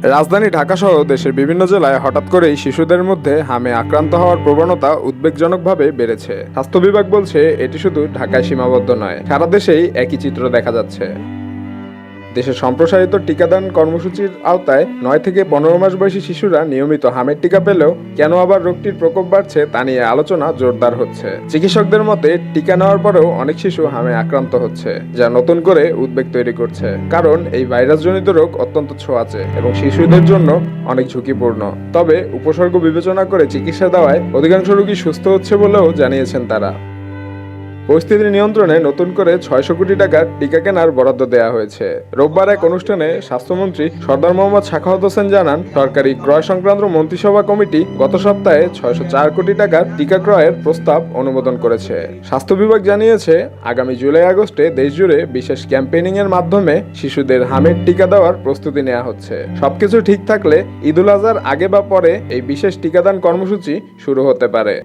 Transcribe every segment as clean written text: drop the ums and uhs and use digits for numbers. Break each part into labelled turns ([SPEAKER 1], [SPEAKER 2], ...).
[SPEAKER 1] রাজধানী ঢাকাসহ দেশের বিভিন্ন জেলায় হঠাৎ করেই শিশুদের মধ্যে হামে আক্রান্ত হওয়ার প্রবণতা উদ্বেগজনকভাবে বেড়েছে। স্বাস্থ্য বিভাগ বলছে এটি শুধু ঢাকায় সীমাবদ্ধ নয়, সারা দেশেই একই চিত্র দেখা যাচ্ছে। দেশের সম্প্রসারিত টিকাদান কর্মসূচির আওতায় 9 থেকে 15 মাস বয়সী শিশুরা নিয়মিত হামের টিকা পেলেও কেন আবার রোগটির প্রকোপ বাড়ছে তা নিয়ে আলোচনা জোরদার হচ্ছে। চিকিৎসকদের মতে টিকা নেওয়ার পরেও অনেক শিশু হামে আক্রান্ত হচ্ছে, যা নতুন করে উদ্বেগ তৈরি করছে। কারণ এই ভাইরাসজনিত রোগ অত্যন্ত ছোঁয়াচে এবং শিশুদের জন্য অনেক ঝুঁকিপূর্ণ। তবে উপসর্গ বিবেচনা করে চিকিৎসা দেওয়ায় অধিকাংশ রোগী সুস্থ হচ্ছে বলেও জানিয়েছেন তারা। পরিস্থিতি নিয়ন্ত্রণে নতুন করে 600 কোটি টাকার টিকা কেনার বরাদ্দ দেওয়া হয়েছে। রোববার এক অনুষ্ঠানে স্বাস্থ্যমন্ত্রী সরদার মোহাম্মদ সাখাওয়াত হোসেন জানান, সরকারি ক্রয় সংক্রান্ত মন্ত্রিসভা কমিটি গত সপ্তাহে 604 কোটি টাকার টিকা ক্রয়ের প্রস্তাব অনুমোদন করেছে। স্বাস্থ্য বিভাগ জানিয়েছে, আগামী জুলাই-আগস্টে দেশজুড়ে বিশেষ ক্যাম্পেইনিং এর মাধ্যমে শিশুদের হামের টিকা দেওয়ার প্রস্তুতি নেওয়া হচ্ছে। সবকিছু ঠিক থাকলে ঈদুল আজহার আগে বা পরে এই বিশেষ টিকাদান কর্মসূচি শুরু হতে পারে।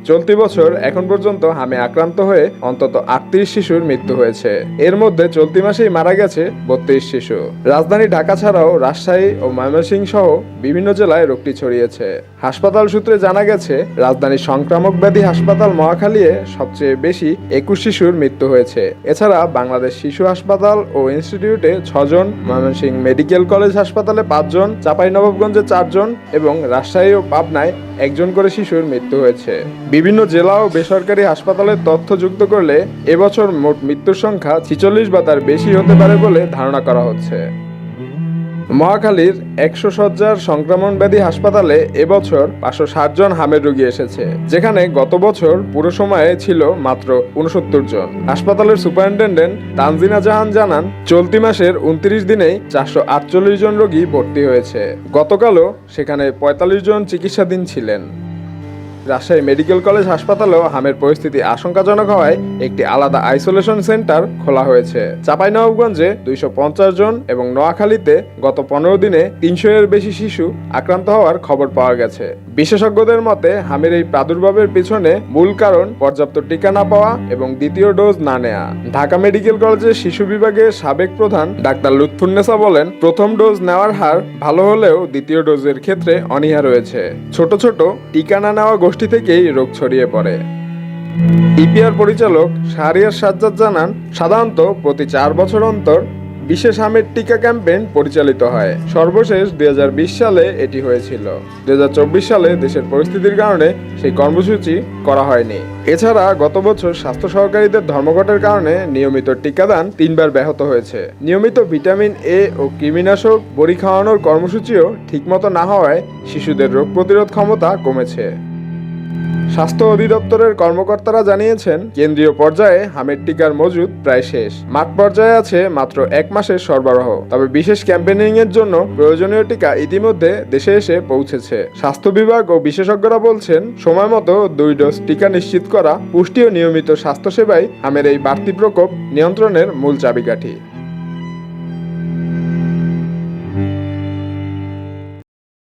[SPEAKER 1] চলতি বছর এখন পর্যন্ত হামে আক্রান্ত হয়ে অন্তত 38 শিশুর মৃত্যু হয়েছে। এর মধ্যে চলতি মাসেই মারা গেছে 32 শিশু। রাজধানী ঢাকা ছাড়াও রাজশাহী ও ময়মনসিংহ সহ বিভিন্ন জেলায় রোগটি ছড়িয়েছে। হাসপাতাল সূত্রে জানা গেছে, রাজধানীর সংক্রামক ব্যাধি হাসপাতাল মহাখালীতে সবচেয়ে বেশি 21 শিশুর মৃত্যু হয়েছে। এছাড়া বাংলাদেশ শিশু হাসপাতাল ও ইনস্টিটিউটে 6 জন, ময়মনসিংহ মেডিকেল কলেজ হাসপাতালে 5 জন, চাঁপাইনবাবগঞ্জে 4 জন এবং রাজশাহী ও পাবনায় 1 জন করে শিশুর মৃত্যু হয়েছে। বিভিন্ন জেলা ও বেসরকারি হাসপাতালের তথ্য যুক্ত করলে এবছর মোট মৃত্যুর সংখ্যা 46 বা তার বেশি হতে পারে বলে ধারণা করা হচ্ছে। মহাখালীর 100 শয্যার সংক্রমণ ব্যাধি হাসপাতালে এবছর 560 জন হামের রোগী এসেছে, যেখানে গত বছর পুরো সময়ে ছিল মাত্র 69 জন। হাসপাতালের সুপারিনটেন্ডেন্ট তানজিনা জাহান জানান, চলতি মাসের 29 দিনেই 448 জন রোগী ভর্তি হয়েছে। গতকালও সেখানে 45 জন চিকিৎসাধীন ছিলেন। রাজশাহী মেডিকেল কলেজ হাসপাতালেও হামের পরিস্থিতি আশঙ্কাজনক হওয়ায় একটি আলাদা আইসোলেশন সেন্টার খোলা হয়েছে। চাঁপাইনবাবগঞ্জে 250 জন এবং নোয়াখালীতে গত 15 দিনে 300 এর বেশি শিশু আক্রান্ত হওয়ার খবর পাওয়া গেছে। বিশেষজ্ঞদের মতে, হামের এই প্রাদুর্ভাবের পিছনে মূল কারণ পর্যাপ্ত টিকা না পাওয়া এবং দ্বিতীয় ডোজ না নেওয়া। ঢাকা মেডিকেল কলেজের শিশু বিভাগের সাবেক প্রধান ডাক্তার লুৎফুন্নেসা বলেন, প্রথম ডোজ নেওয়ার হার ভালো হলেও দ্বিতীয় ডোজের ক্ষেত্রে অনীহা রয়েছে। ছোট ছোট টিকা না নেওয়া গোষ্ঠী থেকেই রোগ ছড়িয়ে পড়ে। ইপিআর পরিচালক শাহরিয়ার সাজ্জাদ জানান, সাধারণত প্রতি 4 বছর অন্তর বিশেষ হামের টিকা ক্যাম্পেইন পরিচালিত হয়। সর্বশেষ 2020 সালে এটি হয়েছিল। 2024 সালে দেশের পরিস্থিতির কারণে সেই কর্মসূচি করা হয়নি। এছাড়া গত বছর স্বাস্থ্য সহকারীদের ধর্মঘটের কারণে নিয়মিত টিকাদান 3 বার ব্যাহত হয়েছে। নিয়মিত ভিটামিন এ ও কৃমিনাশক বড়ি খাওয়ানোর কর্মসূচিও ঠিকমতো না হওয়ায় শিশুদের রোগ প্রতিরোধ ক্ষমতা কমেছে। স্বাস্থ্য অধিদপ্তরের কর্মকর্তারা জানিয়েছেন, কেন্দ্রীয় পর্যায়ে হামের টিকার মজুদ প্রায় শেষ। মাঠ পর্যায়ে আছে মাত্র 1 মাসের সরবরাহ। তবে বিশেষ ক্যাম্পেইনিং এর জন্য প্রয়োজনীয় টিকা ইতিমধ্যে দেশে এসে পৌঁছেছে। স্বাস্থ্য বিভাগ ও বিশেষজ্ঞরা বলছেন, সময় মতো 2 ডোজ টিকা নিশ্চিত করা, পুষ্টি ও নিয়মিত স্বাস্থ্যসেবাই হামের এই বাড়তি প্রকোপ নিয়ন্ত্রণের মূল চাবিকাঠি।